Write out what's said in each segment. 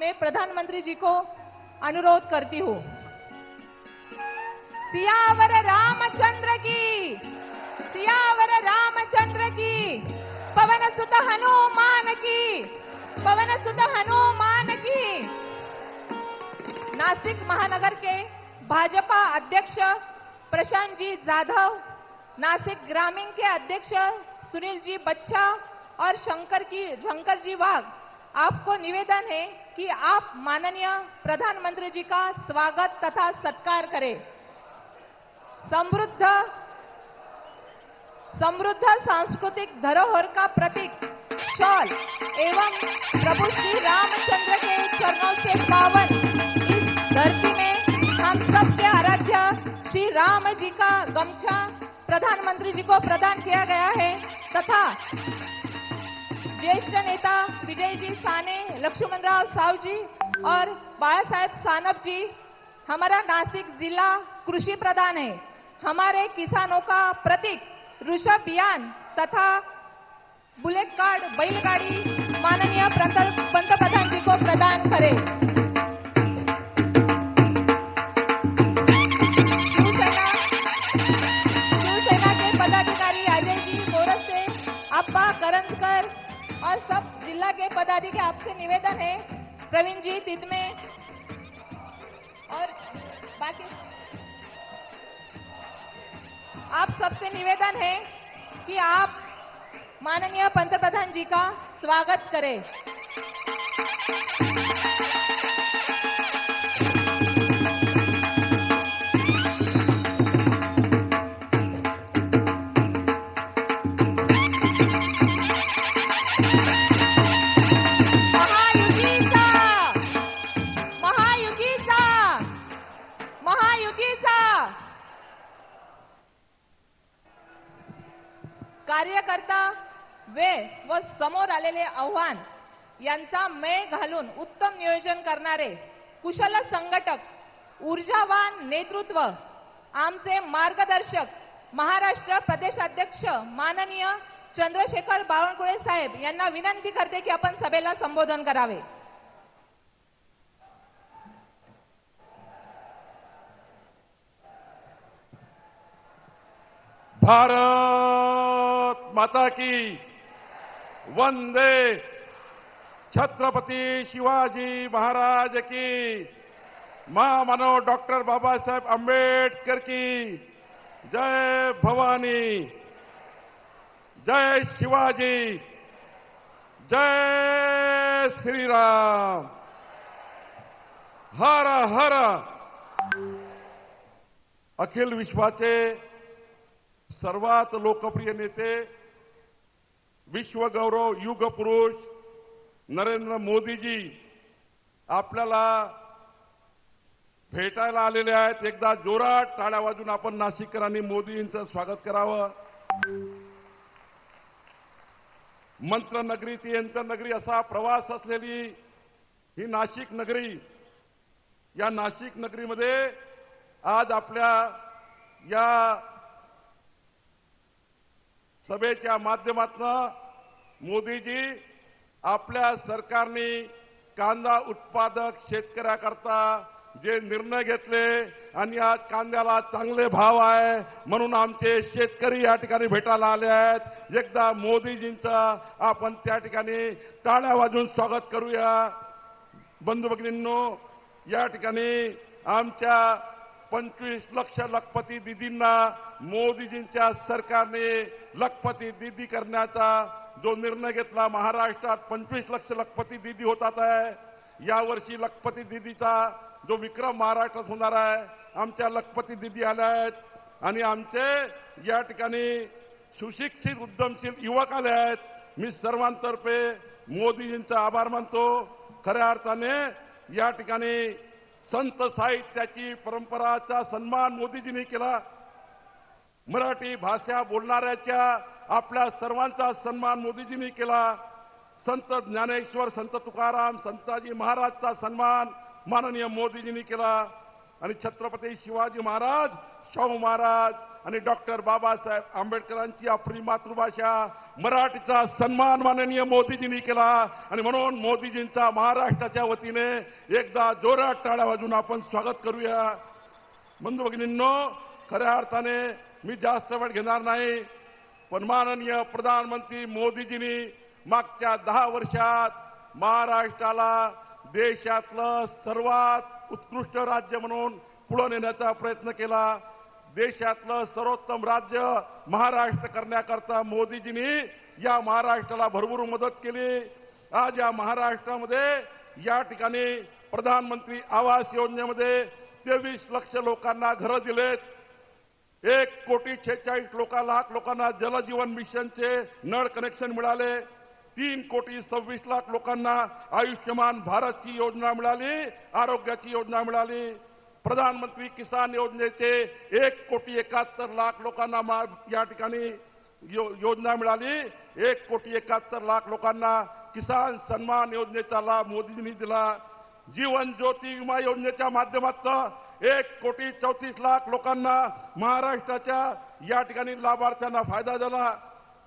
हुए प्रधानमंत्री जी को अनुरोध करती हूँ। सियावर रामचंद्र की, सियावर रामचंद्र की, पवन सुत हनुमान की, पवन सुत हनुमान की। नासिक महानगर के भाजपा अध्यक्ष प्रशांत जी जाधव, नासिक ग्रामीण के अध्यक्ष सुनील जी बच्चा और शंकर जी वाघ, आपको निवेदन है कि आप माननीय प्रधानमंत्री जी का स्वागत तथा सत्कार करें। समृद्ध सांस्कृतिक धरोहर का प्रतीक शॉल एवं प्रभु श्री रामचंद्र के चरणों से पावन इस धरती में हम सबके आराध्य श्री राम जी का गमछा प्रधानमंत्री जी को प्रदान किया गया है तथा ज्येष्ठ नेता विजय जी साने, लक्ष्मणराव साव जी और बाला साहेब सानप जी, हमारा नासिक जिला कृषि प्रधान है। हमारे किसानों का प्रतीक ऋषभ यान तथा बुलेट कार्ड बैलगाड़ी माननीय पंतप्रधान जी को प्रदान करें। शिवसेना के पदाधिकारी अजय जी मोरस से अब्बा करंजकर और सब जिला के पदाधिकारी, आपसे निवेदन है प्रवीण जी तिदमे और बाकी आप सबसे निवेदन है कि आप माननीय पंतप्रधान जी का स्वागत करें। कार्यकर्ता वेळ व समोर आलेले आव्हान यांचा मेळ घालून उत्तम नियोजन करणारे कुशल संघटक, ऊर्जावान नेतृत्व, आमचे मार्गदर्शक महाराष्ट्र प्रदेशाध्यक्ष माननीय चंद्रशेखर बावनकुळे साहेब यांना विनंती करते की आपण सभेला संबोधन करावे। भारत माता की वंदे, छत्रपति शिवाजी महाराज की, महामानव डॉक्टर बाबासाहेब आंबेडकर की जय भवानी, जय शिवाजी, जय श्री राम, हर हर। अखिल विश्वाचे सर्वात लोकप्रिय नेते, विश्वगौरव युग पुरुष नरेंद्र मोदीजी आपल्याला भेटायला आलेले आहेत। एकदा जोरात टाळ्या वाजून आपण नाशिककरांनी मोदींचं स्वागत करावं। मंत्र नगरी ती यंत्र नगरी असा प्रवास असलेली ही नाशिक नगरी, या नाशिक नगरीमध्ये आज आपल्या या सभेच्या माध्यमातून मोदीजी आपल्या सरकारने कांदा उत्पादक शेतकऱ्याकरता जे निर्णय घेतले आणि आज कांद्याला चांगले भाव आहे म्हणून आमचे शेतकरी या ठिकाणी भेटायला आले आहेत। एकदा मोदीजींचं आपण त्या ठिकाणी टाळ्या वाजवून स्वागत करूया। बंधू भगिनींनो, या ठिकाणी आमच्या 25 लक्ष लखपती दीदींना मोदीजींच्या सरकारने लखपती दीदी करण्याचा जो निर्णय घेतला, महाराष्ट्रात 25 लक्ष लखपती दीदी होतात आहे। यावर्षी लखपती दीदीचा जो विक्रम महाराष्ट्रात होणार आहे, आमच्या लखपती दीदी आल्या आहेत आणि आमचे या ठिकाणी सुशिक्षित उद्यमशील युवक आले आहेत। मी सर्वांतर्फे मोदीजींचा आभार मानतो। खऱ्या अर्थाने या ठिकाणी संत साहित्याची परंपराचा सन्मान मोदीजींनी केला। मराठी भाषा बोलणाऱ्याच्या आपल्या सर्वांचा सन्मान मोदीजींनी केला। संत ज्ञानेश्वर, संत तुकाराम, संताजी महाराजचा सन्मान माननीय मोदीजींनी केला आणि छत्रपती शिवाजी महाराज, शाहू महाराज आणि डॉक्टर बाबासाहेब आंबेडकरांची आपली मातृभाषा मराठीचा सन्मान माननीय मोदीजींनी केला आणि म्हणून मोदीजींचा महाराष्ट्राच्या वतीने एकदा जोरात टाळ्या वाजून आपण स्वागत करूया. बंधू भगिनींनो, खऱ्या अर्थाने मी जास्त वेळ घेणार नाही, पण माननीय प्रधानमंत्री मोदीजींनी मागच्या 10 वर्षात महाराष्ट्राला देशातलं सर्वात उत्कृष्ट राज्य म्हणून पुढे नेण्याचा प्रयत्न केला. देशातलं सर्वोत्तम राज्य महाराष्ट्र करण्याकरता मोदीजींनी या महाराष्ट्राला भरभरून मदत केली. आज या महाराष्ट्रामध्ये या ठिकाणी प्रधानमंत्री आवास योजनेमध्ये 23 लाख लोकांना घरं दिलेत. 1,46 लाख लोकांना जलजीवन मिशनचे नळ कनेक्शन मिळाले. 3,26 लाख लोकांना आयुष्यमान भारतची योजना मिळाली, आरोग्याची योजना मिळाली. प्रधानमंत्री किसान योजनेचे 1,71 लाख लोकांना या ठिकाणी योजना मिळाली. 1,71 लाख लोकांना किसान सन्मान योजनेचा लाभ मोदींनी दिला. जीवन ज्योती विमा योजनेच्या माध्यमातून 1,34 लाख लोकांना महाराष्ट्राच्या या ठिकाणी लाभार्थ्यांना फायदा झाला.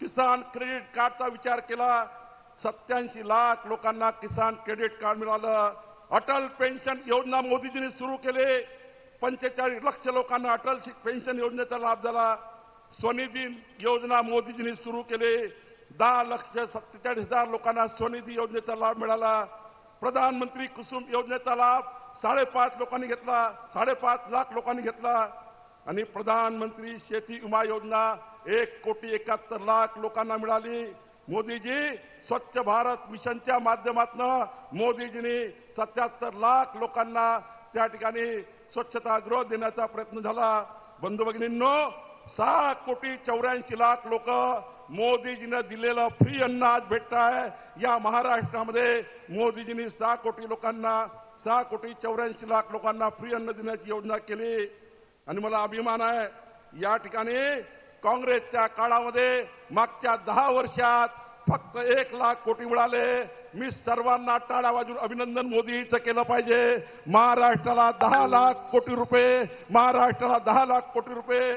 किसान क्रेडिट कार्डचा विचार केला, 87 लाख लोकांना किसान क्रेडिट कार्ड मिळालं. अटल पेन्शन योजना मोदीजींनी सुरू केली, 45 लाख लोकांना अटल पेन्शन योजनेचा लाभ झाला. स्वनिधी योजना मोदीजींनी सुरू केली, 10,47,000 लोकांना स्वनिधी योजनेचा लाभ मिळाला. प्रधानमंत्री कुसुम योजनेचा लाभ 5.5 लोकांनी घेतला, 5.5 लाख लोकांनी घेतला. आणि प्रधानमंत्री शेती विमा योजना 1,71 लाख लोकांना मिळाली. मोदीजी स्वच्छ भारत मिशनच्या माध्यमातून मोदीजींनी 77 लाख लोकांना त्या ठिकाणी स्वच्छतागृह देण्याचा प्रयत्न झाला. बंधू भगिनींनो, 6,84,00,000 लोक मोदीजींनी दिलेलं फ्री अन्न आज भेटत आहे. या महाराष्ट्रामध्ये मोदीजींनी 6 कोटी लोकांना 6,84,00,000 लोकांना फ्री अन्न देण्याची योजना केली. आणि मला अभिमान आहे, या ठिकाणी काँग्रेसच्या काळामध्ये मागच्या 10 वर्षात फक्त 1 लाख कोटी मिळाले. मी सर्वांना टाळ्या वाजून अभिनंदन मोदीचं केलं पाहिजे. महाराष्ट्राला 10 लाख कोटी रुपये, महाराष्ट्राला 10 लाख कोटी रुपये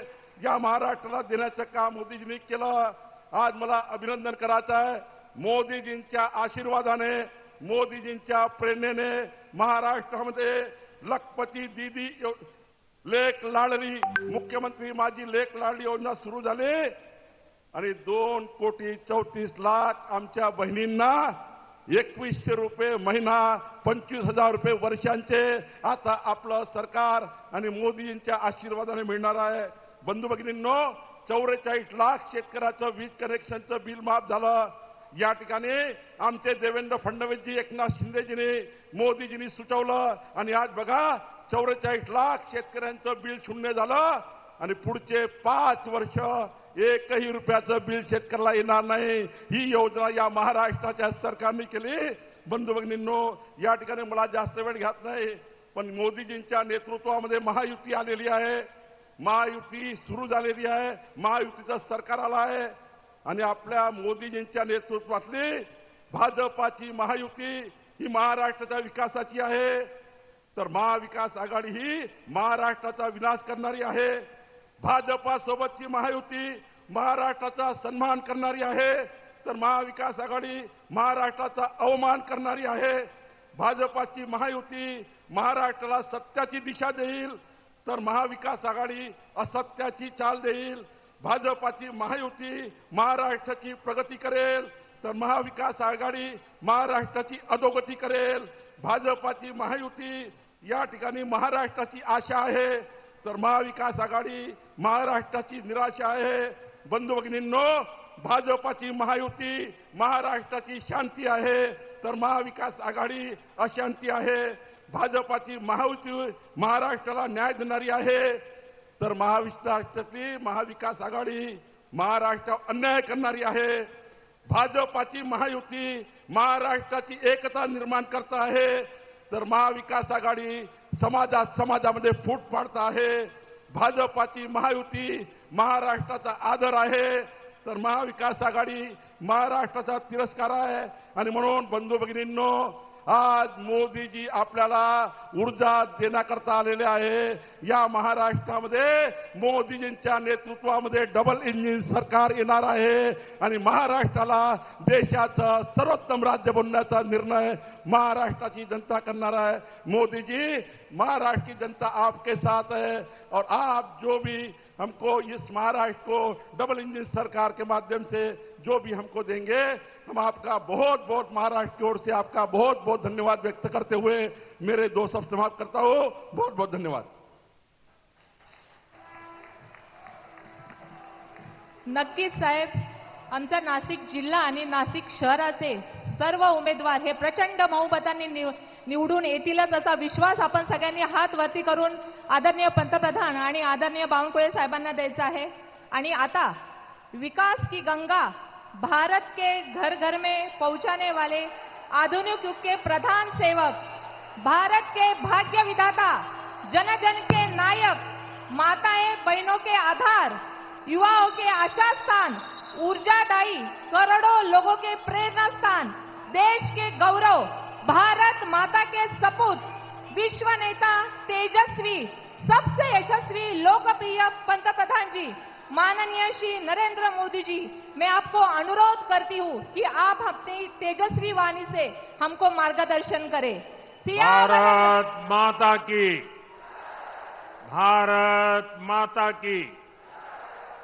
या महाराष्ट्राला देण्याचं काम मोदीजींनी केलं. आज मला अभिनंदन करायचं आहे. मोदीजींच्या आशीर्वादाने, मोदीजींच्या प्रेरणेने महाराष्ट्रामध्ये लखपती दीदी लेक लाडली, मुख्यमंत्री माझी लेक लाडली योजना सुरू झाली आणि 2,34,00,000 आमच्या बहिणींना 2,100 रुपये महिना, 25,000 रुपये वर्षांचे आता आपलं सरकार आणि मोदींच्या आशीर्वादाने मिळणार आहे. बंधू भगिनींनो, 44 लाख शेतकऱ्याचं वीज कनेक्शनचं बिल माफ झालं. या ठिकाणी आमचे देवेंद्र फडणवीसजी, एकनाथ शिंदेजींनी, मोदीजींनी सुचवलं आणि आज बघा 44 लाख शेतकऱ्यांचं बिल शून्य झालं. आणि पुढचे 5 वर्ष 1ही रुपयाचं बिल शेतकऱ्याला येणार नाही. ही योजना या महाराष्ट्राच्या सरकारने केली. बंधू भगिनींनो, या ठिकाणी मला जास्त वेळ घ्यात नाही, पण मोदीजींच्या नेतृत्वामध्ये महायुती आलेली आहे. महायुती सुरू झालेली आहे. महायुतीचं सरकार आलं आहे आणि आपल्या मोदीजींच्या नेतृत्वातली भाजपाची महायुती ही महाराष्ट्राच्या विकासाची आहे. तर महाविकास आघाडी ही महाराष्ट्राचा विनाश करणारी आहे. भाजपा सोबतची महायुती महाराष्ट्राचा सन्मान करणारी आहे, तर महाविकास आघाडी महाराष्ट्राचा अवमान करणारी आहे. भाजपाची महायुती महाराष्ट्राला सत्याची दिशा देईल, तर महाविकास आघाडी असत्याची चाल देईल. भाजपाची महायुती महाराष्ट्राची प्रगती करेल, तर महाविकास आघाडी महाराष्ट्राची अधोगती करेल. भाजपाची महायुती या ठिकाणी महाराष्ट्राची आशा आहे, तर महाविकास आघाडी महाराष्ट्राची निराशा आहे. बंधू भगिनींनो, भाजपाची महायुती महाराष्ट्राची शांती आहे, तर महाविकास आघाडी अशांती आहे. भाजपाची महायुती महाराष्ट्राला न्याय देणारी आहे, तर महाराष्ट्रातली महाविकास आघाडी महाराष्ट्रावर अन्याय करणारी आहे. भाजपाची महायुती महाराष्ट्राची एकता निर्माण करत आहे, तर महाविकास आघाडी समाजामध्ये फूट पाडत आहे. भाजपाची महायुती महाराष्ट्राचा आदर आहे, तर महाविकास आघाडी महाराष्ट्राचा तिरस्कार आहे. आणि म्हणून बंधू भगिनींनो, आज मोदीजी आपल्याला ऊर्जा देण्याकरता आलेले आहे. या महाराष्ट्रामध्ये मोदीजींच्या नेतृत्वामध्ये डबल इंजिन सरकार येणार आहे आणि महाराष्ट्राला देशाचं सर्वोत्तम राज्य बनवण्याचा निर्णय महाराष्ट्राची जनता करणार आहे. मोदी जी, महाराष्ट्र की जनता आपके साथ है और आप जो भी हमको इस महाराष्ट्र को डबल इंजन सरकार के माध्यम से जो भी हमको देंगे, हम आपका बहुत बहुत महाराष्ट्र की ओर से आपका बहुत बहुत धन्यवाद व्यक्त करते हुए मेरे 2 शब्द समाप्त करता हूं. बहुत बहुत धन्यवाद. नक्कीच साहेब, आमचा नाशिक जिल्हा आणि नाशिक शहराचे सर्व उमेदवार हे प्रचंड बहुमतांनी निवडून येतीलच असा विश्वास आपण सगळ्यांनी हात वरती करून आदरणीय पंतप्रधान आणि आदरणीय बावनकुळे साहेबांना द्यायचा आहे. आणि आता विकास की गंगा, भारत के घर घर में पहुंचाने वाले आधुनिक युग के प्रधान सेवक, भारत के भाग्य विधाता, जन जन के नायक, माताएं बहनों के आधार, युवाओं के आशा स्थान, ऊर्जादायी करोड़ों लोगों के प्रेरणा स्थान, देश के गौरव, भारत माता के सपूत, विश्व नेता, तेजस्वी, सबसे यशस्वी लोकप्रिय पंतप्रधान जी माननीय श्री नरेंद्र मोदी जी, मैं आपको अनुरोध करती हूँ कि आप अपनी तेजस्वी वाणी से हमको मार्गदर्शन करें. भारत माता की, भारत माता की,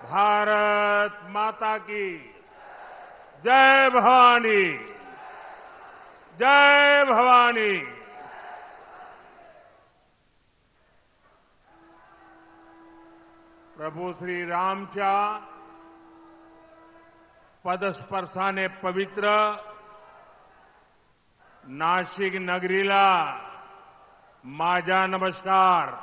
भारत माता की जय भवानी, जय भवानी. प्रभू श्री रामच्या पदस्पर्शाने पवित्र नाशिक नगरीला माझा नमस्कार.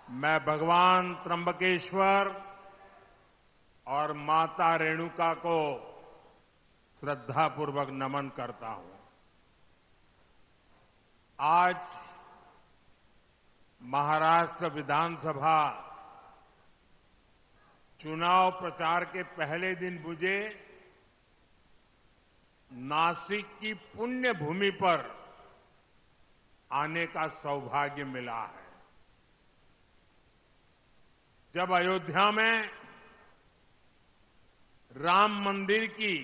मैं भगवान त्र्यंबकेश्वर और माता रेणुका को श्रद्धापूर्वक नमन करता हूं. आज महाराष्ट्र विधानसभा चुनाव प्रचार के पहले दिन मुझे नासिक की पुण्य भूमि पर आने का सौभाग्य मिला है. जब अयोध्या में राम मंदिर की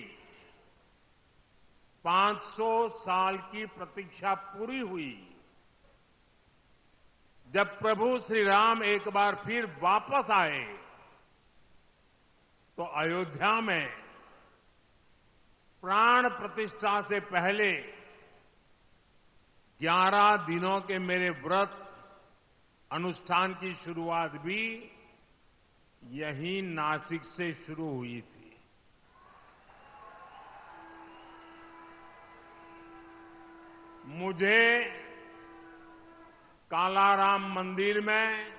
500 साल की प्रतीक्षा पूरी हुई, जब प्रभु श्री राम एक बार फिर वापस आए, तो अयोध्या में प्राण प्रतिष्ठा से पहले 11 दिनों के मेरे व्रत अनुष्ठान की शुरुआत भी यही नासिक से शुरू हुई थी. मुझे कालाराम मंदिर में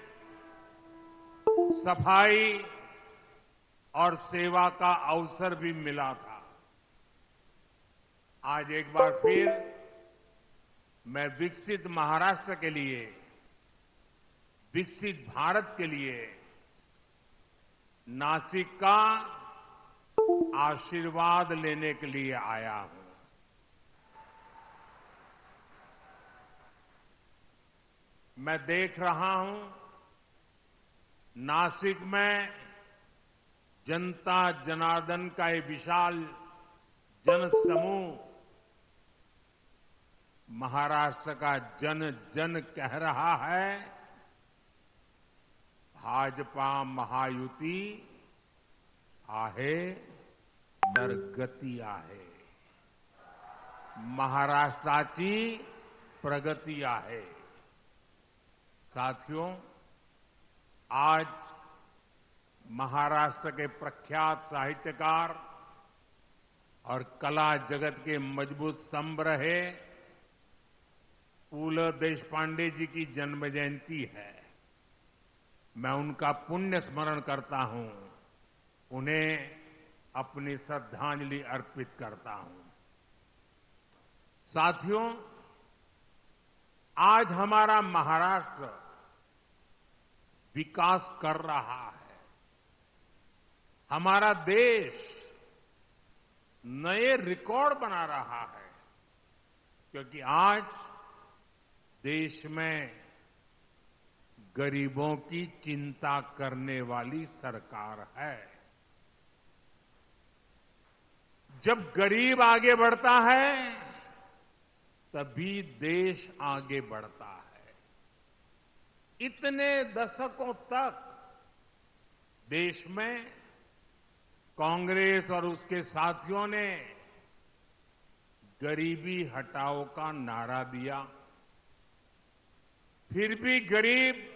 सफाई और सेवा का अवसर भी मिला था. आज एक बार फिर मैं विकसित महाराष्ट्र के लिए, विकसित भारत के लिए नासिक का आशीर्वाद लेने के लिए आया हूं. मैं देख रहा हूं नासिक में जनता जनार्दन का ये विशाल जनसमूह महाराष्ट्र का जन जन कह रहा है, भाजपा महायुती आहे तर गती आहे, महाराष्ट्राची प्रगती आहे. साथियों, आज महाराष्ट्र के प्रख्यात साहित्यकार और कला जगत के मजबूत स्तंभ रहे पू. ल. देशपांडे जी की जन्म जयंती है. मैं उनका पुण्य स्मरण करता हूं, उन्हें अपनी श्रद्धांजलि अर्पित करता हूं. साथियों, आज हमारा महाराष्ट्र विकास कर रहा है. हमारा देश नए रिकॉर्ड बना रहा है, क्योंकि आज देश में गरीबों की चिंता करने वाली सरकार है। जब गरीब आगे बढ़ता है तभी देश आगे बढ़ता है। इतने दशकों तक देश में कांग्रेस और उसके साथियों ने गरीबी हटाओ का नारा दिया, फिर भी गरीब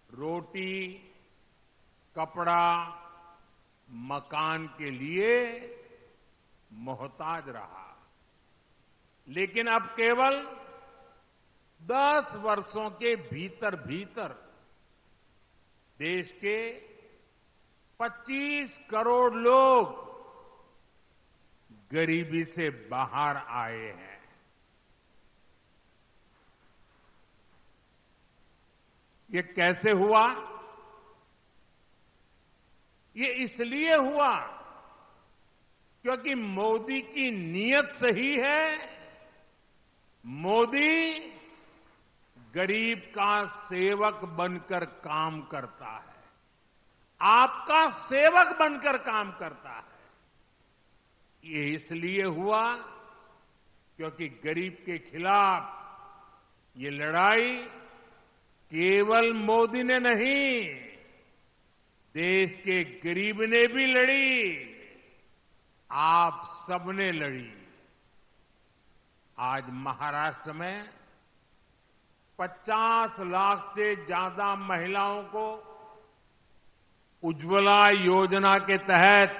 रोटी, कपड़ा, मकान के लिए मोहताज रहा। लेकिन अब केवल 10 वर्षों के भीतर भीतर देश के 25 करोड़ लोग गरीबी से बाहर आए हैं। ये कैसे हुआ? ये इसलिए हुआ क्योंकि मोदी की नीयत सही है। मोदी गरीब का सेवक बनकर काम करता है, आपका सेवक बनकर काम करता है। ये इसलिए हुआ क्योंकि गरीब के खिलाफ ये लड़ाई केवल मोदी ने नहीं, देश के गरीब ने भी लड़ी, आप सबने लड़ी। आज महाराष्ट्र में 50 लाख से ज्यादा महिलाओं को उज्ज्वला योजना के तहत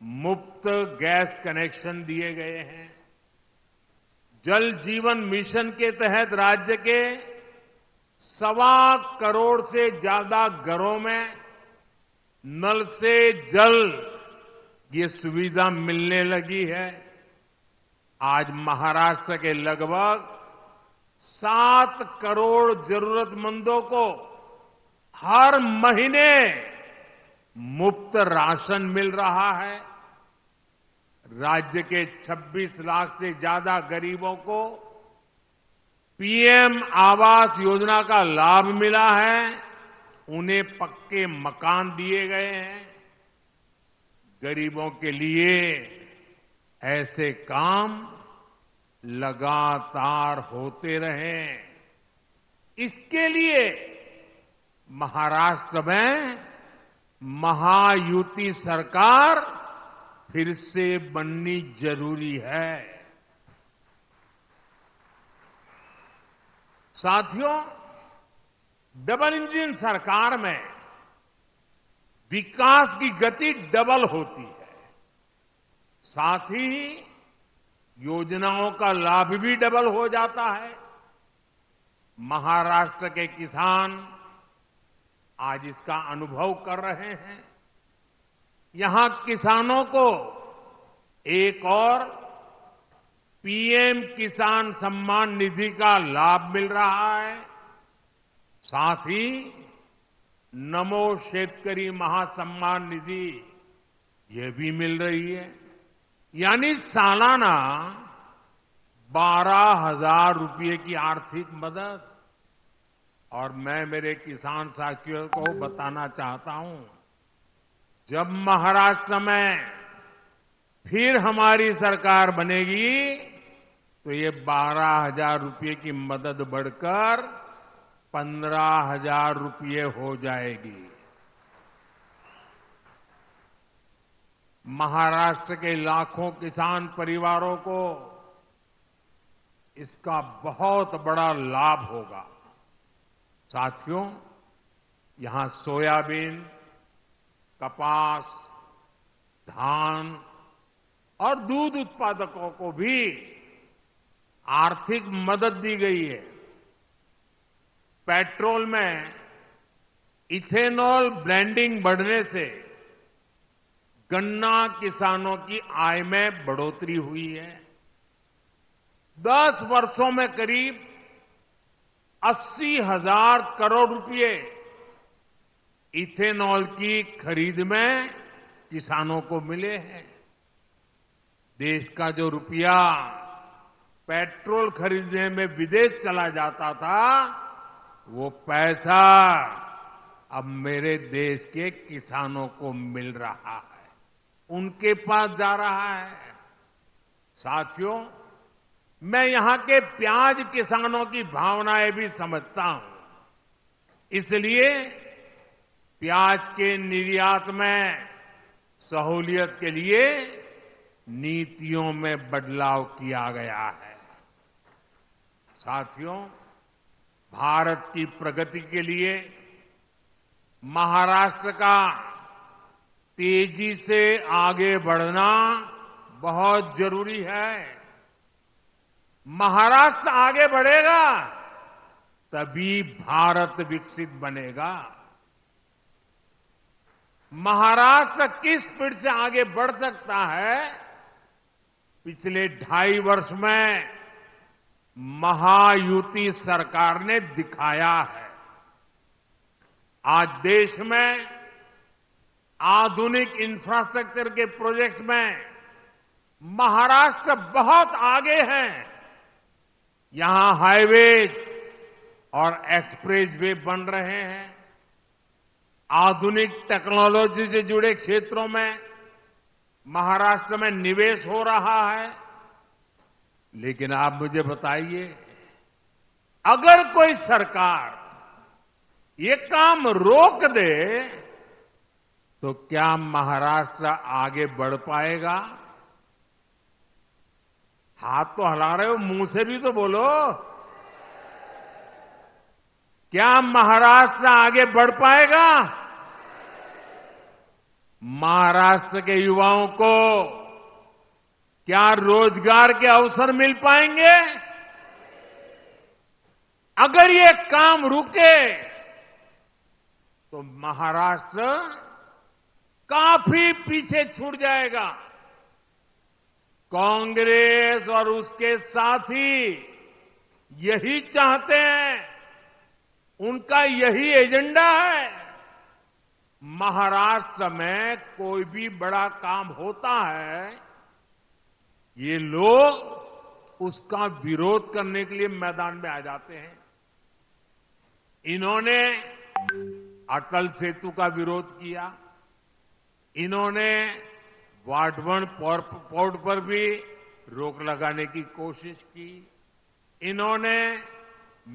मुफ्त गैस कनेक्शन दिए गए हैं। जल जीवन मिशन के तहत राज्य के 1.25 करोड़ से ज्यादा घरों में नल से जल ये सुविधा मिलने लगी है। आज महाराष्ट्र के लगभग 7 करोड़ जरूरतमंदों को हर महीने मुफ्त राशन मिल रहा है। राज्य के 26 लाख से ज्यादा गरीबों को पीएम आवास योजना का लाभ मिला है, उन्हें पक्के मकान दिए गए हैं। गरीबों के लिए ऐसे काम लगातार होते रहें, इसके लिए महाराष्ट्र में महायुति सरकार फिर से बननी जरूरी है। साथियों, डबल इंजन सरकार में विकास की गति डबल होती है, साथ ही योजनाओं का लाभ भी डबल हो जाता है। महाराष्ट्र के किसान आज इसका अनुभव कर रहे हैं। यहां किसानों को एक और पीएम किसान सम्मान निधि का लाभ मिल रहा है, साथ ही नमो शेतकरी महासम्मान निधि ये भी मिल रही है। यानी सालाना 12,000 रुपये की आर्थिक मदद। और मैं मेरे किसान साथियों को बताना चाहता हूं, जब महाराष्ट्र में फिर हमारी सरकार बनेगी तो ये 12,000 रुपये की मदद बढ़कर 15,000 रुपये हो जाएगी। महाराष्ट्र के लाखों किसान परिवारों को इसका बहुत बड़ा लाभ होगा। साथियों, यहां सोयाबीन, कपास, धान और दूध उत्पादकों को भी आर्थिक मदद दी गई है। पेट्रोल में इथेनॉल ब्लेंडिंग बढ़ने से गन्ना किसानों की आय में बढ़ोतरी हुई है। 10 वर्षों में करीब 80,000 करोड़ रुपए इथेनॉल की खरीद में किसानों को मिले हैं। देश का जो रुपया पेट्रोल खरीदने में विदेश चला जाता था, वो पैसा अब मेरे देश के किसानों को मिल रहा है, उनके पास जा रहा है। साथियों, मैं यहां के प्याज किसानों की भावनाएं भी समझता हूं। इसलिए प्याज के निर्यात में सहूलियत के लिए नीतियों में बदलाव किया गया है। साथियों, भारत की प्रगति के लिए महाराष्ट्र का तेजी से आगे बढ़ना बहुत जरूरी है। महाराष्ट्र आगे बढ़ेगा तभी भारत विकसित बनेगा। महाराष्ट्र किस स्पीड से आगे बढ़ सकता है, पिछले 2.5 वर्ष में महायुति सरकार ने दिखाया है। आज देश में आधुनिक इंफ्रास्ट्रक्चर के प्रोजेक्ट्स में महाराष्ट्र बहुत आगे है। यहां हाईवेज और एक्सप्रेस वे बन रहे हैं। आधुनिक टेक्नोलॉजी से जुड़े क्षेत्रों में महाराष्ट्र में निवेश हो रहा है। लेकिन आप मुझे बताइए, अगर कोई सरकार ये काम रोक दे तो क्या महाराष्ट्र आगे बढ़ पाएगा? हाथ तो हिला रहे हो, मुंह से भी तो बोलो। क्या महाराष्ट्र आगे बढ़ पाएगा? महाराष्ट्र के युवाओं को क्या रोजगार के अवसर मिल पाएंगे? अगर ये काम रुके तो महाराष्ट्र काफी पीछे छूट जाएगा। कांग्रेस और उसके साथी यही चाहते हैं, उनका यही एजेंडा है। महाराष्ट्र में कोई भी बड़ा काम होता है, ये लोग उसका विरोध करने के लिए मैदान में आ जाते हैं। इन्होंने अटल सेतु का विरोध किया, इन्होंने वाटवन पोर्ट पर भी रोक लगाने की कोशिश की, इन्होंने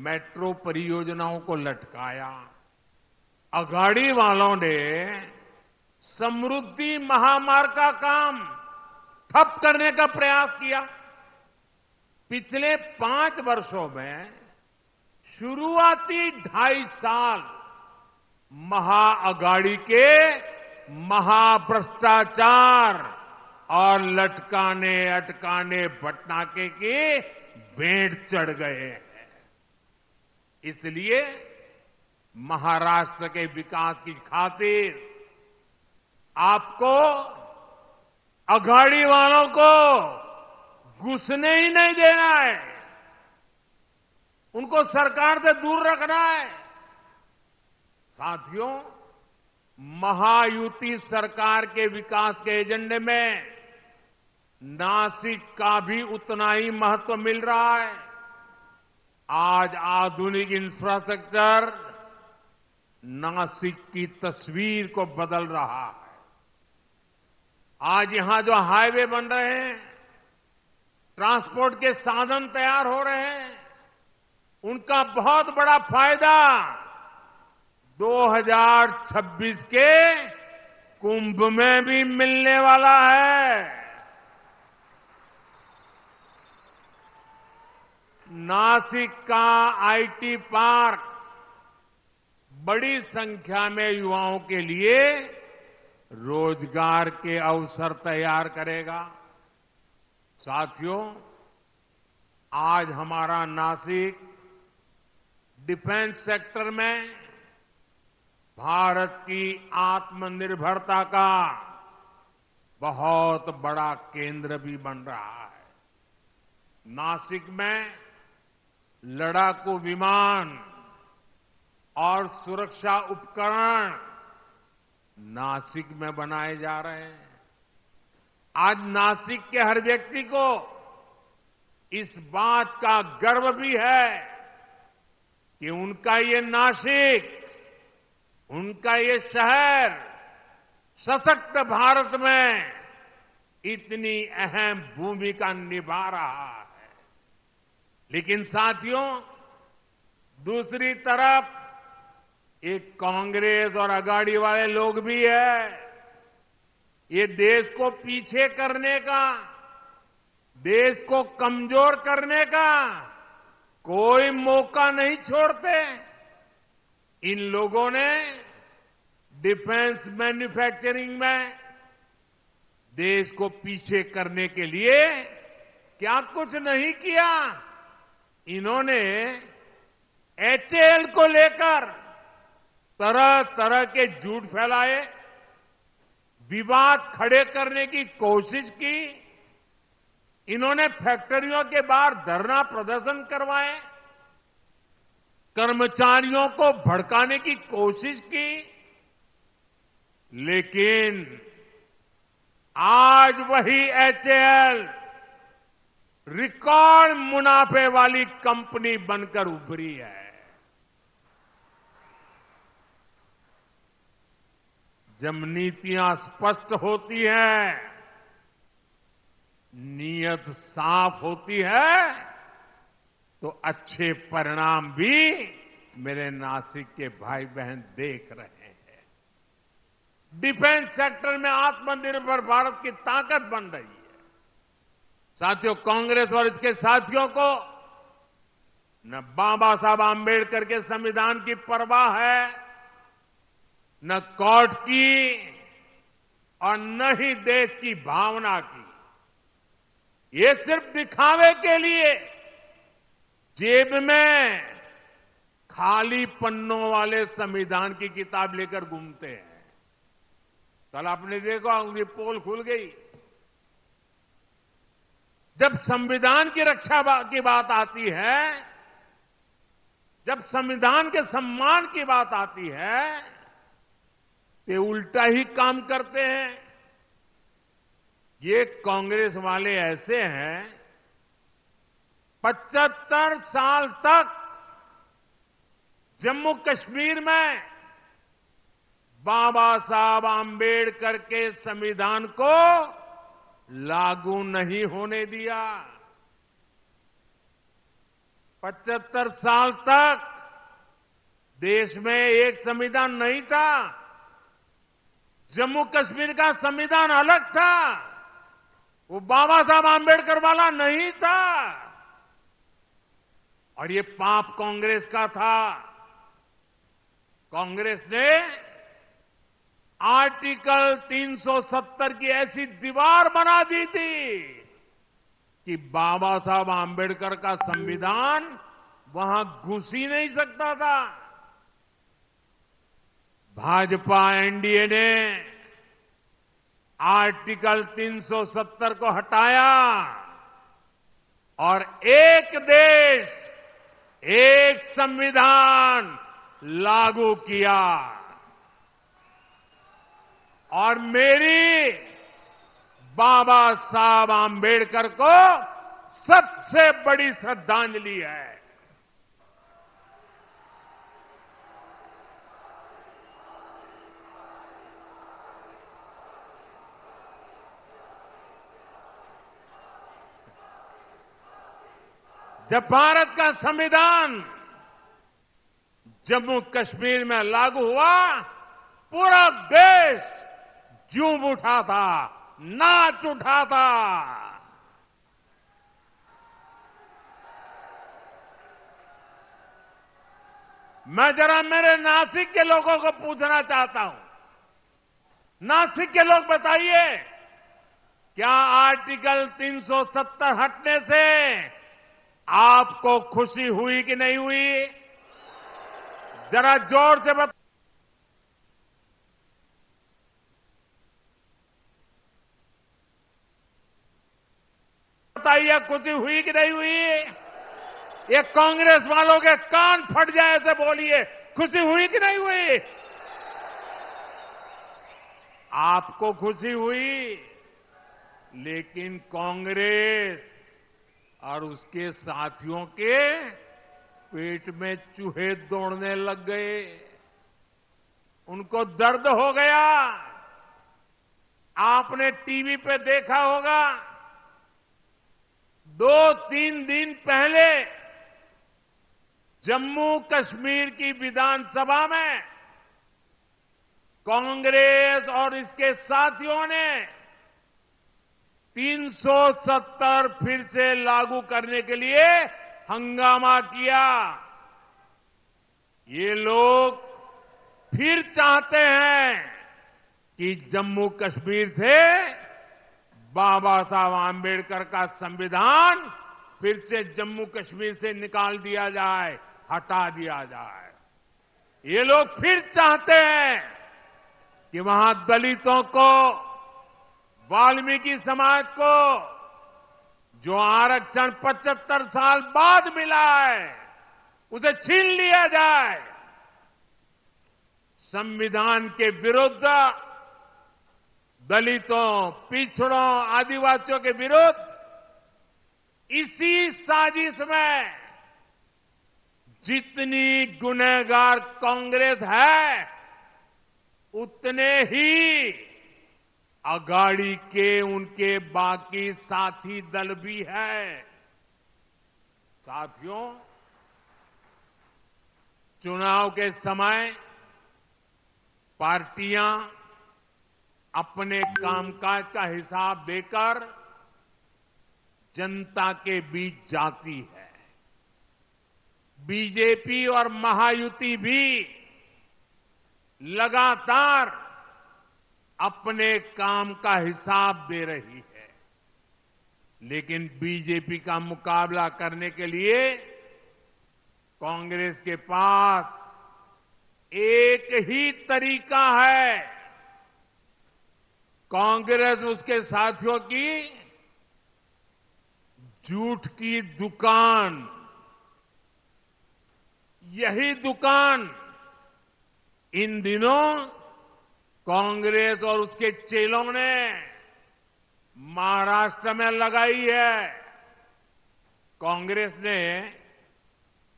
मेट्रो परियोजनाओं को लटकाया। अघाड़ी वालों ने समृद्धि महामार्ग का काम ठप करने का प्रयास किया। पिछले 5 वर्षों में शुरुआती 2.5 साल महाअघाड़ी के महाभ्रष्टाचार और लटकाने अटकाने भटनाके के भेंट चढ़ गए हैं। इसलिए महाराष्ट्र के विकास की खातिर आपको अघाड़ी वालों को घुसने ही नहीं देना है, उनको सरकार से दूर रखना है। साथियों, महायुति सरकार के विकास के एजेंडे में नासिक का भी उतना ही महत्व मिल रहा है। आज आधुनिक इंफ्रास्ट्रक्चर नासिक की तस्वीर को बदल रहा है। आज यहां जो हाईवे बन रहे हैं, ट्रांसपोर्ट के साधन तैयार हो रहे हैं, उनका बहुत बड़ा फायदा 2026 के कुंभ में भी मिलने वाला है। नासिक का आईटी पार्क बड़ी संख्या में युवाओं के लिए रोजगार के अवसर तैयार करेगा। साथियों, आज हमारा नासिक डिफेंस सेक्टर में भारत की आत्मनिर्भरता का बहुत बड़ा केंद्र भी बन रहा है। नासिक में लड़ाकू विमान और सुरक्षा उपकरण नासिक में बनाए जा रहे हैं। आज नासिक के हर व्यक्ति को इस बात का गर्व भी है कि उनका ये नासिक, उनका ये शहर सशक्त भारत में इतनी अहम भूमिका निभा रहा है। लेकिन साथियों, दूसरी तरफ एक कांग्रेस और अगाड़ी वाले लोग भी है। ये देश को पीछे करने का, देश को कमजोर करने का कोई मौका नहीं छोड़ते। इन लोगों ने डिफेंस मैन्युफैक्चरिंग में देश को पीछे करने के लिए क्या कुछ नहीं किया। इन्होंने एचएएल को लेकर तरह तरह के झूठ फैलाए, विवाद खड़े करने की कोशिश की। इन्होंने फैक्ट्रियों के बाहर धरना प्रदर्शन करवाए, कर्मचारियों को भड़काने की कोशिश की। लेकिन आज वही एचएएल रिकॉर्ड मुनाफे वाली कंपनी बनकर उभरी है। जब नीतियां स्पष्ट होती हैं, नीयत साफ होती है, तो अच्छे परिणाम भी मेरे नासिक के भाई बहन देख रहे हैं। डिफेंस सेक्टर में आत्मनिर्भर भारत की ताकत बन रही है। साथियों, कांग्रेस और इसके साथियों को न बाबा साहब आंबेडकर के संविधान की परवाह है, न कोर्ट की, और न ही देश की भावना की। ये सिर्फ दिखावे के लिए जेब में खाली पन्नों वाले संविधान की किताब लेकर घूमते हैं। कल आपने देखा, उनकी पोल खुल गई। जब संविधान की रक्षा की बात आती है, जब संविधान के सम्मान की बात आती है, ते उल्टा ही काम करते हैं। ये कांग्रेस वाले ऐसे हैं, 75 साल तक जम्मू कश्मीर में बाबा साहब आंबेडकर के संविधान को लागू नहीं होने दिया। 75 साल तक देश में एक संविधान नहीं था। जम्मू कश्मीर का संविधान अलग था, वो बाबा साहब आंबेडकर वाला नहीं था। और ये पाप कांग्रेस का था। कांग्रेस ने आर्टिकल 370 की ऐसी दीवार बना दी थी कि बाबा साहब आंबेडकर का संविधान वहां घुस ही नहीं सकता था। भाजपा एनडीए ने आर्टिकल 370 को हटाया और एक देश, एक संविधान लागू किया। और मेरी बाबा साहब आंबेडकर को सबसे बड़ी श्रद्धांजलि है। जब भारत का संविधान जम्मू कश्मीर में लागू हुआ, पूरा देश झूम उठा था, नाच उठा था। मैं जरा मेरे नासिक के लोगों को पूछना चाहता हूं, नासिक के लोग बताइए, क्या आर्टिकल 370 हटने से आपको खुशी हुई कि नहीं हुई? जरा जोर से बताइए, खुशी हुई कि नहीं हुई? ये कांग्रेस वालों के कान फट जाए ऐसे बोलिए, खुशी हुई कि नहीं हुई? आपको खुशी हुई, लेकिन कांग्रेस और उसके साथियों के पेट में चूहे दौड़ने लग गए। उनको दर्द हो गया। आपने टीवी पे देखा होगा, 2-3 दिन पहले जम्मू कश्मीर की विधानसभा में कांग्रेस और इसके साथियों ने 370 फिर से लागू करने के लिए हंगामा किया। ये लोग फिर चाहते हैं कि जम्मू कश्मीर से बाबा साहब आंबेडकर का संविधान फिर से जम्मू कश्मीर से निकाल दिया जाए, हटा दिया जाए। ये लोग फिर चाहते हैं कि वहां दलितों को, वाल्मीकि समाज को जो आरक्षण 75 साल बाद मिला है, उसे छीन लिया जाए। संविधान के विरुद्ध, दलितों, पिछड़ों, आदिवासियों के विरुद्ध इसी साजिश में जितनी गुनहगार कांग्रेस है, उतने ही अगाड़ी के उनके बाकी साथी दल भी है। साथियों, चुनाव के समय पार्टियां अपने कामकाज का हिसाब देकर जनता के बीच जाती है। बीजेपी और महायुति भी लगातार अपने काम का हिसाब दे रही है, लेकिन बीजेपी का मुकाबला करने के लिए कांग्रेस के पास एक ही तरीका है। कांग्रेस उसके साथियों की झूठ की दुकान, यही दुकान इन दिनों कांग्रेस और उसके चेलों ने महाराष्ट्र में लगाई है। कांग्रेस ने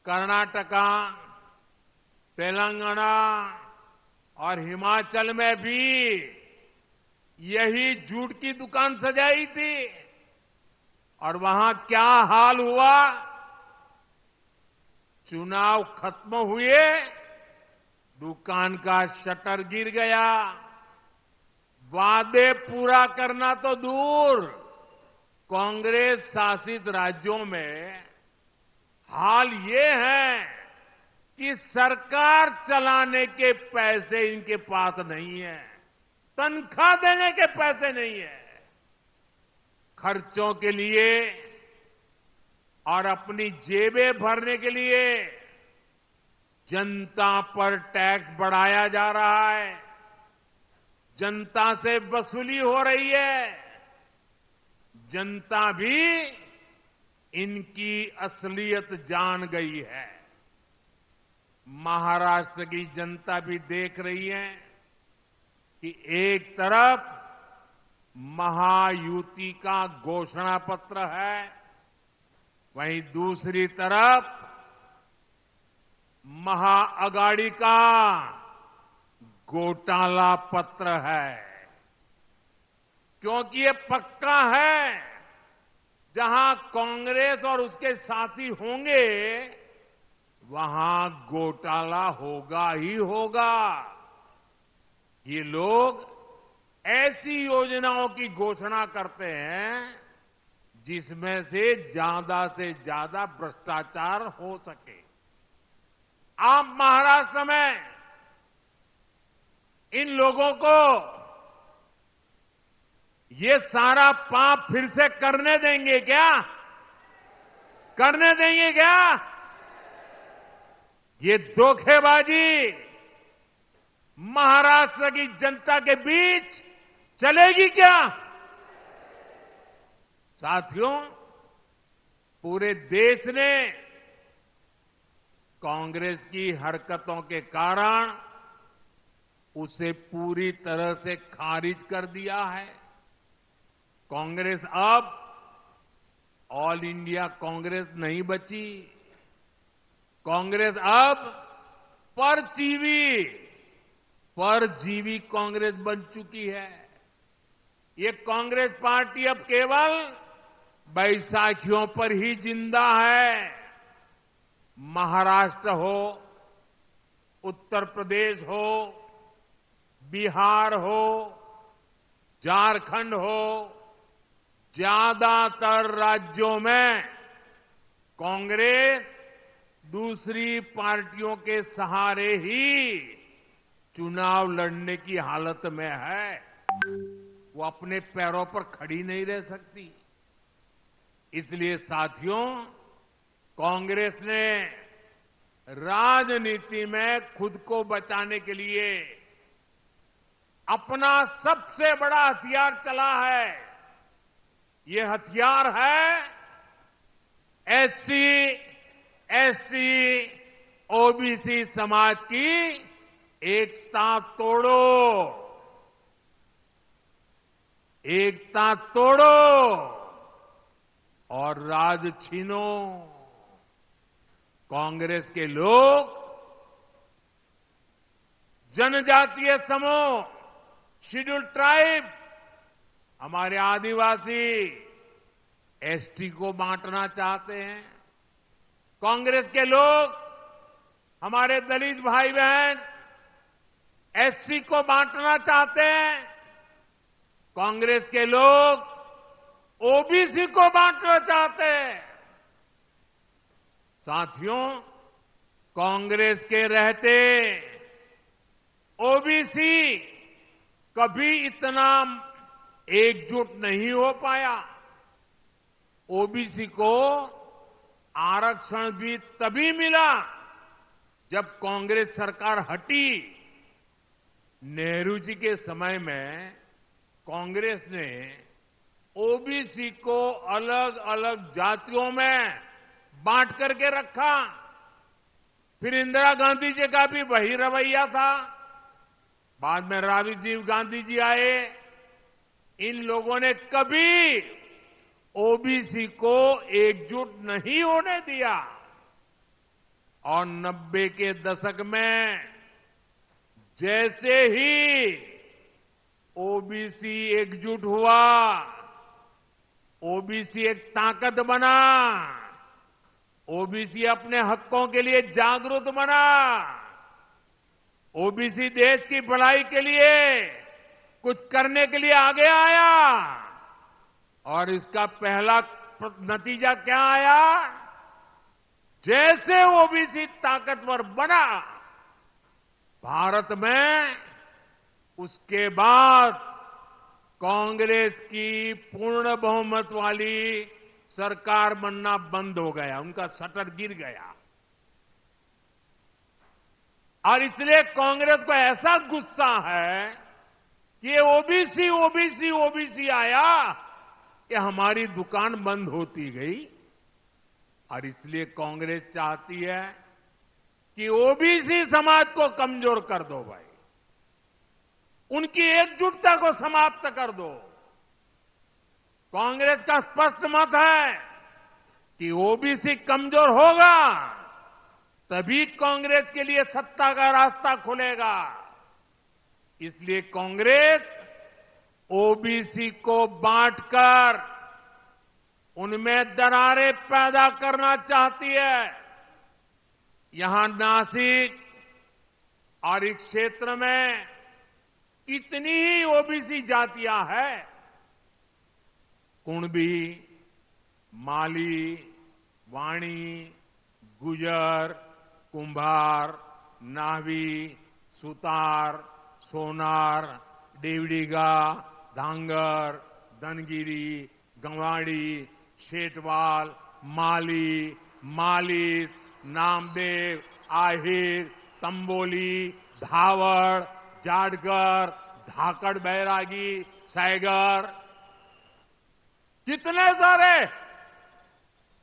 कर्नाटका, तेलंगाना और हिमाचल में भी यही झूठ की दुकान सजाई थी। और वहां क्या हाल हुआ? चुनाव खत्म हुए, दुकान का शटर गिर गया। वादे पूरा करना तो दूर, कांग्रेस शासित राज्यों में हाल ये है कि सरकार चलाने के पैसे इनके पास नहीं है, तनख्वाह देने के पैसे नहीं है। खर्चों के लिए और अपनी जेबें भरने के लिए जनता पर टैक्स बढ़ाया जा रहा है, जनता से वसूली हो रही है। जनता भी इनकी असलियत जान गई है। महाराष्ट्र की जनता भी देख रही है कि एक तरफ महायुति का घोषणा पत्र है, वहीं दूसरी तरफ महाअगाड़ी का घोटाला पत्र है। क्योंकि ये पक्का है, जहां कांग्रेस और उसके साथी होंगे, वहां घोटाला होगा ही होगा। ये लोग ऐसी योजनाओं की घोषणा करते हैं जिसमें से ज्यादा भ्रष्टाचार हो सके। आप महाराष्ट्र में इन लोगों को ये सारा पाप फिर से करने देंगे क्या? करने देंगे क्या? ये धोखेबाजी महाराष्ट्र की जनता के बीच चलेगी क्या? साथियों, पूरे देश ने कांग्रेस की हरकतों के कारण उसे पूरी तरह से खारिज कर दिया है। कांग्रेस अब ऑल इंडिया कांग्रेस नहीं बची। कांग्रेस अब परजीवी कांग्रेस बन चुकी है। ये कांग्रेस पार्टी अब केवल बैसाखियों पर ही जिंदा है। महाराष्ट्र हो, उत्तर प्रदेश हो, बिहार हो, झारखंड हो, ज्यादातर राज्यों में कांग्रेस दूसरी पार्टियों के सहारे ही चुनाव लड़ने की हालत में है। वो अपने पैरों पर खड़ी नहीं रह सकती। इसलिए साथियों, कांग्रेस ने राजनीति में खुद को बचाने के लिए अपना सबसे बड़ा हथियार चला है। ये हथियार है एससी, एसटी, ओबीसी समाज की एकता तोड़ो, एकता तोड़ो और राज छीनो। कांग्रेस के लोग जनजातीय समूह, शेड्यूल्ड ट्राइब, हमारे आदिवासी, एसटी को बांटना चाहते हैं। कांग्रेस के लोग हमारे दलित भाई बहन एससी को बांटना चाहते हैं। कांग्रेस के लोग ओबीसी को बांटना चाहते हैं। साथियों, कांग्रेस के रहते ओबीसी कभी इतना एकजुट नहीं हो पाया। ओबीसी को आरक्षण भी तभी मिला जब कांग्रेस सरकार हटी। नेहरू जी के समय में कांग्रेस ने ओबीसी को अलग अलग जातियों में बांट करके रखा। फिर इंदिरा गांधी जी का भी वही रवैया था। बाद में राजीव गांधी जी आए। इन लोगों ने कभी ओबीसी को एकजुट नहीं होने दिया। और 90 के दशक में जैसे ही ओबीसी एकजुट हुआ, ओबीसी एक ताकत बना, ओबीसी अपने हकों के लिए जागरूक बना, ओबीसी देश की भलाई के लिए कुछ करने के लिए आगे आया। और इसका पहला नतीजा क्या आया? जैसे ओबीसी ताकतवर बना भारत में, उसके बाद कांग्रेस की पूर्ण बहुमत वाली सरकार बनना बंद हो गया। उनका शटर गिर गया। और इसलिए कांग्रेस को ऐसा गुस्सा है कि ये ओबीसी ओबीसी ओबीसी आया कि हमारी दुकान बंद होती गई। और इसलिए कांग्रेस चाहती है कि ओबीसी समाज को कमजोर कर दो भाई, उनकी एकजुटता को समाप्त कर दो। कांग्रेस का स्पष्ट मत है कि ओबीसी कमजोर होगा तभी कांग्रेस के लिए सत्ता का रास्ता खुलेगा। इसलिए कांग्रेस ओबीसी को बांटकर उनमें दरारें पैदा करना चाहती है। यहां नासिक और इस क्षेत्र में कितनी ही ओबीसी जातियां हैं, कुणबी, माली, वाणी, गुजर, कुंभार, नावी, सुतार, सोनार, देवड़ीगा, धांगर, धनगिरी, गंवाड़ी, शेटवाल, माली, मालिस, नामदेव, आहिर, तंबोली, धावड़, जाडगर, धाकड़ बैरागी, सैगर, कितने सारे।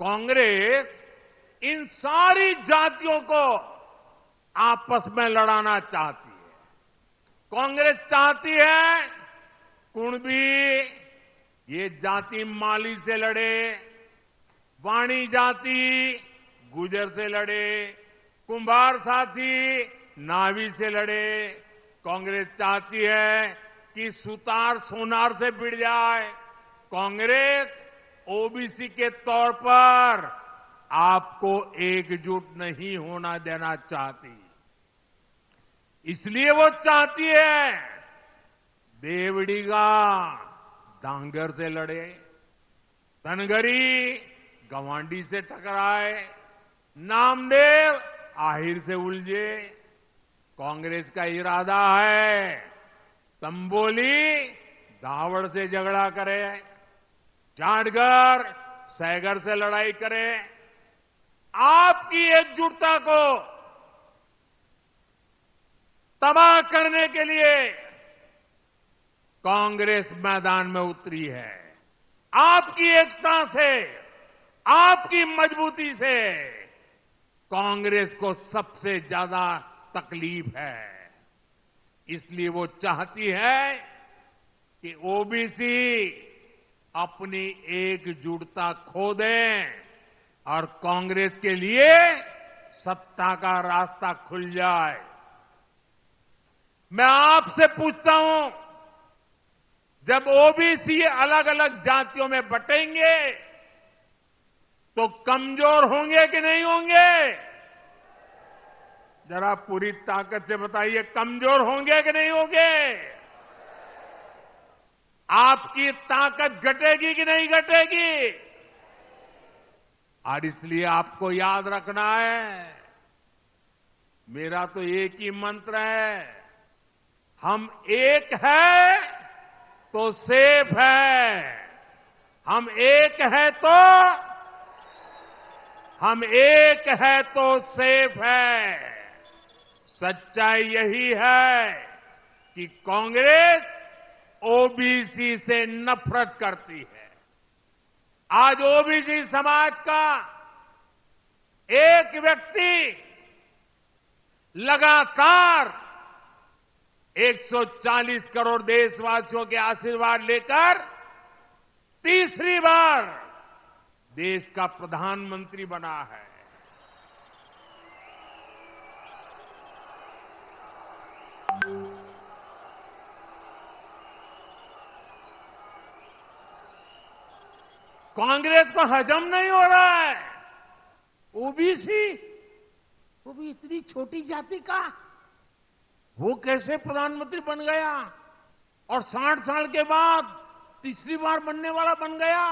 कांग्रेस इन सारी जातियों को आपस में लड़ाना चाहती है। कांग्रेस चाहती है कुणबी, ये जाति माली से लड़े, वाणी जाति गुजर से लड़े, कुंभार साथी नावी से लड़े। कांग्रेस चाहती है कि सुतार सोनार से भिड़ जाए। कांग्रेस ओबीसी के तौर पर आपको एकजुट नहीं होना देना चाहती। इसलिए वो चाहती है देवड़ीगा डांगर से लड़े, धनगरी गवांडी से टकराए, नामदेव आहिर से उलझे। कांग्रेस का इरादा है तंबोली दावड़ से झगड़ा करे, जाटगर सैगर से लड़ाई करे। आपकी एकजुटता को तबाह करने के लिए कांग्रेस मैदान में उतरी है। आपकी एकता से, आपकी मजबूती से कांग्रेस को सबसे ज्यादा तकलीफ है। इसलिए वो चाहती है कि ओबीसी अपनी एकजुटता खो दें और कांग्रेस के लिए सत्ता का रास्ता खुल जाए। मैं आपसे पूछता हूं, जब ओबीसी अलग अलग जातियों में बटेंगे तो कमजोर होंगे कि नहीं होंगे? जरा पूरी ताकत से बताइए, कमजोर होंगे कि नहीं होंगे? आपकी ताकत घटेगी कि नहीं घटेगी? और इसलिए आपको याद रखना है, मेरा तो एक ही मंत्र है, हम एक है तो सेफ है। हम एक है तो सेफ है। सच्चाई यही है कि कांग्रेस ओबीसी से नफरत करती है। आज ओबीसी समाज का एक व्यक्ति लगातार 140 करोड़ देशवासियों के आशीर्वाद लेकर तीसरी बार देश का प्रधानमंत्री बना है। कांग्रेस को हजम नहीं हो रहा है, ओबीसी वो भी इतनी छोटी जाति का वो कैसे प्रधानमंत्री बन गया और 60 साल के बाद तीसरी बार बनने वाला बन गया।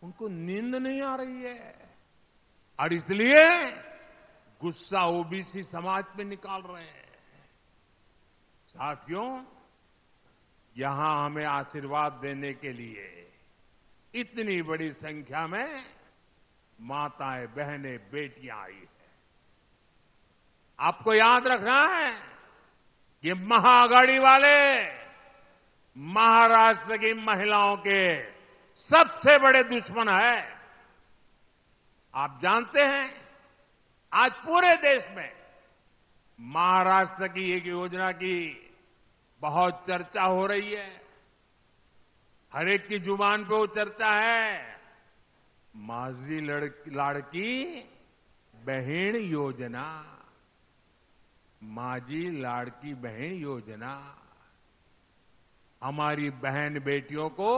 उनको नींद नहीं आ रही है और इसलिए गुस्सा ओबीसी समाज पे निकाल रहे हैं। साथियों, यहां हमें आशीर्वाद देने के लिए इतनी बड़ी संख्या में माताएं, बहनें, बेटियां आई है। आपको याद रखना है कि महाआघाड़ी वाले महाराष्ट्र की महिलाओं के सबसे बड़े दुश्मन है। आप जानते हैं, आज पूरे देश में महाराष्ट्र की एक योजना की बहुत चर्चा हो रही है। हर एक की जुबान पे वो चर्चा है, माझी लाड़की बहन योजना। माझी लाड़की बहन योजना। हमारी बहन बेटियों को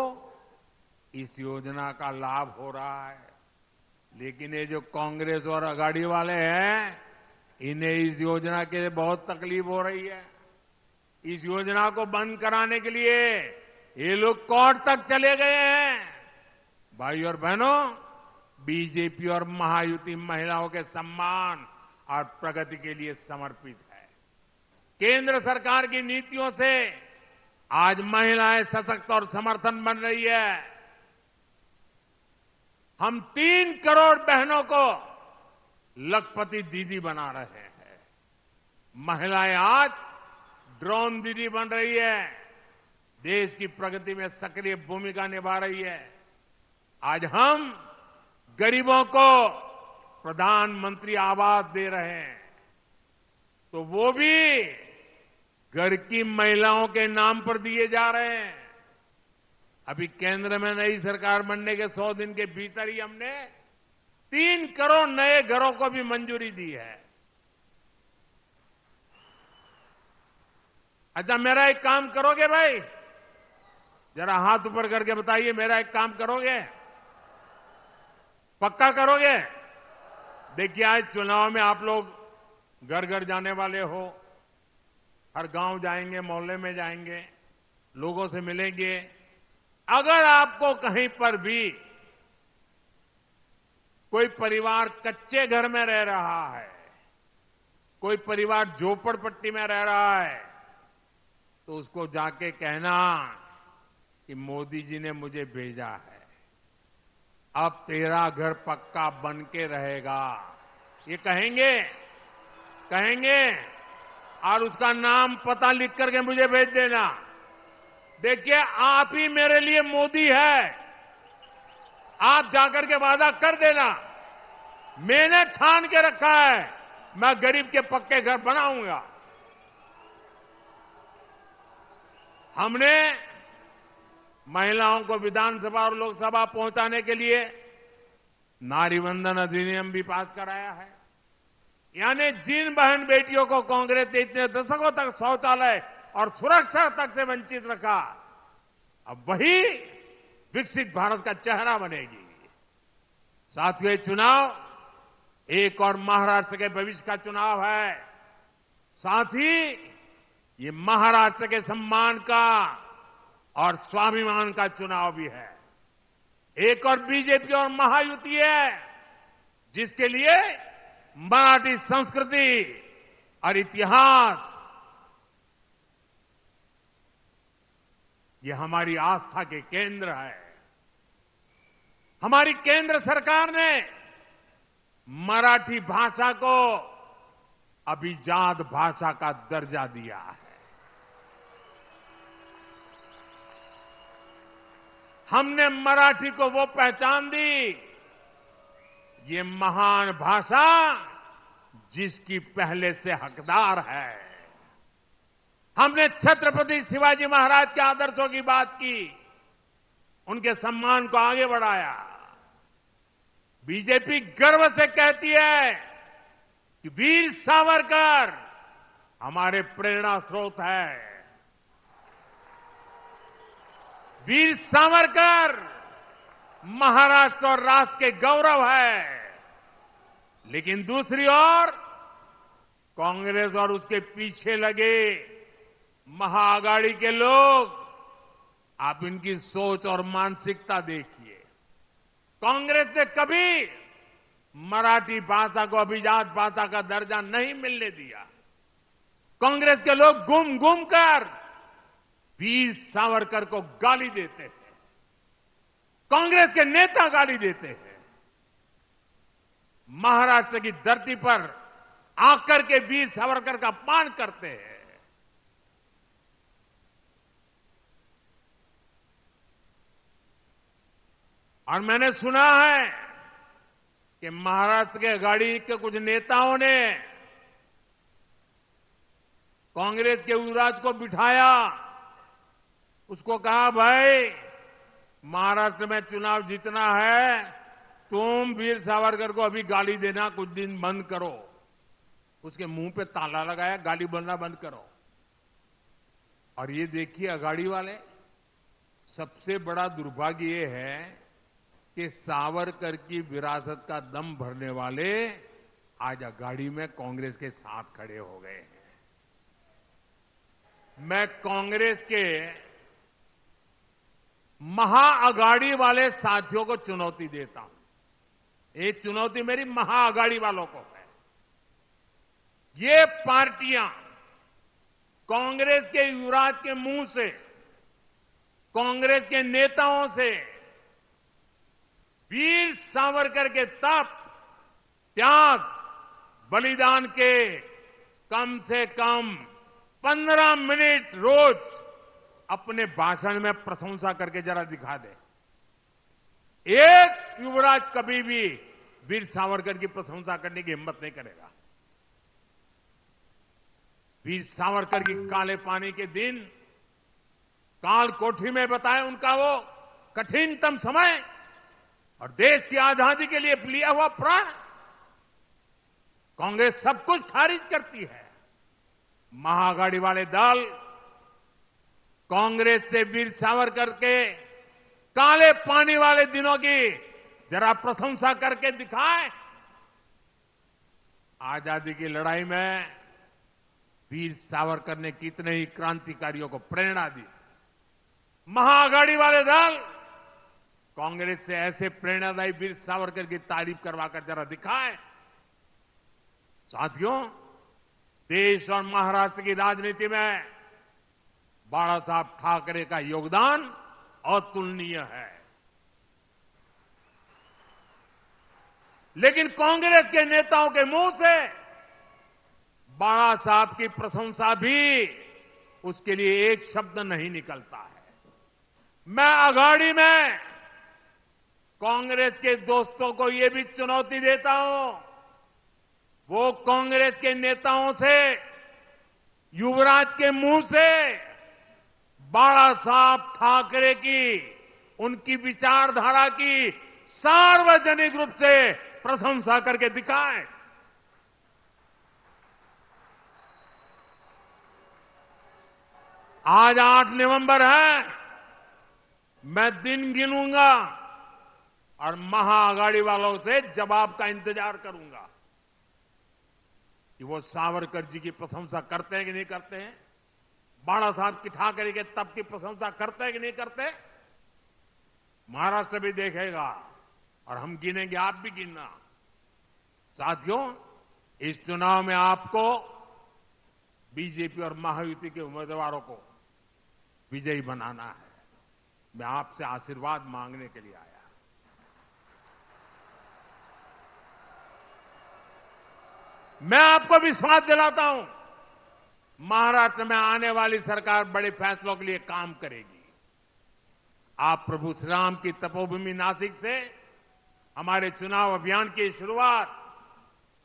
इस योजना का लाभ हो रहा है, लेकिन ये जो कांग्रेस और आघाड़ी वाले हैं, इन्हें इस योजना के लिए बहुत तकलीफ हो रही है। इस योजना को बंद कराने के लिए ये लोग कोर्ट तक चले गए हैं। भाई और बहनों, बीजेपी और महायुति महिलाओं के सम्मान और प्रगति के लिए समर्पित है। केंद्र सरकार की नीतियों से आज महिलाएं सशक्त और समर्थन बन रही है। हम 3 करोड़ बहनों को लखपति दीदी बना रहे हैं। महिलाएं आज ड्रोन दीदी बन रही है, देश की प्रगति में सक्रिय भूमिका निभा रही है। आज हम गरीबों को प्रधानमंत्री आवास दे रहे हैं, तो वो भी घर की महिलाओं के नाम पर दिए जा रहे हैं। अभी केंद्र में नई सरकार बनने के 100 दिन के भीतर ही हमने 3 करोड़ नए घरों को भी मंजूरी दी है। अच्छा, मेरा एक काम करोगे भाई? जरा हाथ ऊपर करके बताइए, मेरा एक काम करोगे? पक्का करोगे? देखिए, आज चुनाव में आप लोग घर घर जाने वाले हो, हर गांव जाएंगे, मोहल्ले में जाएंगे, लोगों से मिलेंगे। अगर आपको कहीं पर भी कोई परिवार कच्चे घर में रह रहा है, कोई परिवार झोपड़पट्टी में रह रहा है, तो उसको जाके कहना कि मोदी जी ने मुझे भेजा है, अब तेरा घर पक्का बन के रहेगा। ये कहेंगे और उसका नाम पता लिख करके मुझे भेज देना। देखिए, आप ही मेरे लिए मोदी है। आप जाकर के वादा कर देना, मैंने ठान के रखा है, मैं गरीब के पक्के घर बनाऊंगा। हमने महिलाओं को विधानसभा और लोकसभा पहुंचाने के लिए नारी वंदन अधिनियम भी पास कराया है। यानी जिन बहन बेटियों को कांग्रेस ने इतने दशकों तक शौचालय और सुरक्षा तक से वंचित रखा, अब वही विकसित भारत का चेहरा बनेगी। साथियों, चुनाव एक और महाराष्ट्र के भविष्य का चुनाव है। साथ ही ये महाराष्ट्र के सम्मान का और स्वाभिमान का चुनाव भी है। एक और बीजेपी और महायुति है, जिसके लिए मराठी संस्कृति और इतिहास ये हमारी आस्था के केंद्र है। हमारी केंद्र सरकार ने मराठी भाषा को अभिजात भाषा का दर्जा दिया है। हमने मराठी को वो पहचान दी, ये महान भाषा जिसकी पहले से हकदार है। हमने छत्रपति शिवाजी महाराज के आदर्शों की बात की, उनके सम्मान को आगे बढ़ाया। बीजेपी गर्व से कहती है कि वीर सावरकर हमारे प्रेरणा स्रोत है। वीर सावरकर महाराष्ट्र और राष्ट्र के गौरव है। लेकिन दूसरी ओर कांग्रेस और उसके पीछे लगे महाआघाड़ी के लोग, आप इनकी सोच और मानसिकता देखिए। कांग्रेस ने कभी मराठी भाषा को अभिजात भाषा का दर्जा नहीं मिलने दिया। कांग्रेस के लोग घूम घूम कर वीर सावरकर को गाली देते हैं, कांग्रेस के नेता गाली देते हैं। महाराष्ट्र की धरती पर आकर के वीर सावरकर का अपमान करते हैं। और मैंने सुना है कि महाराष्ट्र के आघाड़ी के कुछ नेताओं ने कांग्रेस के युवराज को बिठाया, उसको कहा, भाई महाराष्ट्र में चुनाव जीतना है, तुम वीर सावरकर को अभी गाली देना कुछ दिन बंद करो। उसके मुंह पे ताला लगाया, गाली बोलना बंद करो। और ये देखिए आघाड़ी वाले, सबसे बड़ा दुर्भाग्य ये है कि सावरकर की विरासत का दम भरने वाले आज आघाड़ी में कांग्रेस के साथ खड़े हो गए हैं। मैं कांग्रेस के महाआघाड़ी वाले साथियों को चुनौती देता हूं। ये चुनौती मेरी महाआघाड़ी वालों को है। ये पार्टियां कांग्रेस के युवराज के मुंह से, कांग्रेस के नेताओं से वीर सावरकर के तप, त्याग, बलिदान के कम से कम 15 मिनट रोज अपने भाषण में प्रशंसा करके जरा दिखा दे। एक युवराज कभी भी वीर सावरकर की प्रशंसा करने की हिम्मत नहीं करेगा। वीर सावरकर की काले पानी के दिन काल कोठी में बताए उनका वो कठिनतम समय और देश की आजादी के लिए लिया हुआ प्राण, कांग्रेस सब कुछ खारिज करती है। महाआघाड़ी वाले दल कांग्रेस से वीर सावरकर के काले पानी वाले दिनों की जरा प्रशंसा करके दिखाए। आजादी की लड़ाई में वीर सावरकर ने कितने ही क्रांतिकारियों को प्रेरणा दी। महाआघाड़ी वाले दल कांग्रेस से ऐसे प्रेरणादायी वीर सावरकर की तारीफ करवाकर जरा दिखाए। साथियों, देश और महाराष्ट्र की राजनीति में बाला साहब ठाकरे का योगदान अतुलनीय है, लेकिन कांग्रेस के नेताओं के मुंह से बाला साहब की प्रशंसा भी उसके लिए एक शब्द नहीं निकलता है। मैं आघाड़ी में कांग्रेस के दोस्तों को यह भी चुनौती देता हूं, वो कांग्रेस के नेताओं से, युवराज के मुंह से बाला साहब ठाकरे की, उनकी विचारधारा की सार्वजनिक रूप से प्रशंसा करके दिखाएं। आज 8 नवंबर है, मैं दिन गिनूंगा और महाआघाड़ी वालों से जवाब का इंतजार करूंगा कि वो सावरकर जी की प्रशंसा करते हैं कि नहीं करते हैं, बाला साहब की ठाकरे के तप की प्रशंसा करते हैं कि नहीं करते। महाराष्ट्र भी देखेगा और हम गिनेंगे, आप भी गिनना। साथियों, इस चुनाव में आपको बीजेपी और महायुति के उम्मीदवारों को विजयी बनाना है। मैं आपसे आशीर्वाद मांगने के लिए आया। मैं आपको विश्वास दिलाता हूं, महाराष्ट्र में आने वाली सरकार बड़े फैसलों के लिए काम करेगी। आप प्रभु श्री राम की तपोभूमि नासिक से हमारे चुनाव अभियान की शुरुआत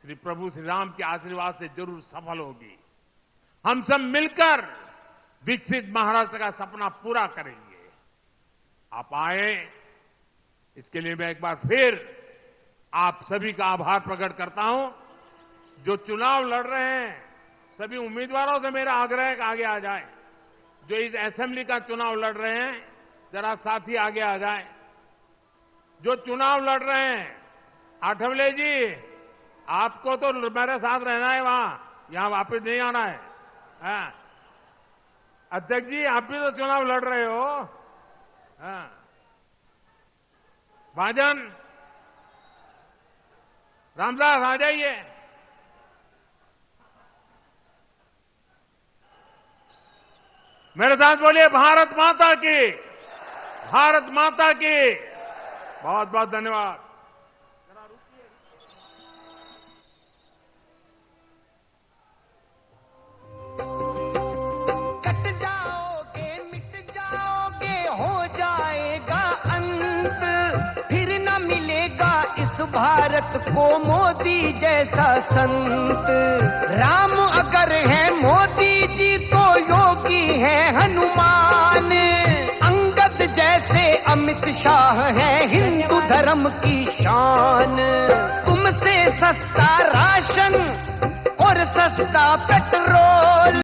श्री प्रभु श्री राम के आशीर्वाद से जरूर सफल होगी। हम सब मिलकर विकसित महाराष्ट्र का सपना पूरा करेंगे। आप आए, इसके लिए मैं एक बार फिर आप सभी का आभार प्रकट करता हूं। जो चुनाव लड़ रहे हैं, सभी उम्मीदवारों से मेरा आग्रह है कि आगे आ जाए। जो इस असेंबली का चुनाव लड़ रहे हैं, जरा साथी आगे आ जाए। जो चुनाव लड़ रहे हैं, आठवले जी, आपको तो मेरे साथ रहना है, वहां यहां वापस नहीं आना है। हाँ। अध्यक्ष जी, आप भी तो चुनाव लड़ रहे हो। हाँ। भाजन, रामदास आ जाइए। मेरे साथ बोलिए, भारत माता की, भारत माता की। बहुत बहुत धन्यवाद। कट जाओगे, मिट जाओगे, हो जाएगा अंत, फिर न मिलेगा इस भारत को मोदी जैसा संत। राम अगर है मोदी जी तो योगी है हनुमान, अंगद जैसे अमित शाह है हिंदू धर्म की शान। तुमसे सस्ता राशन और सस्ता पेट्रोल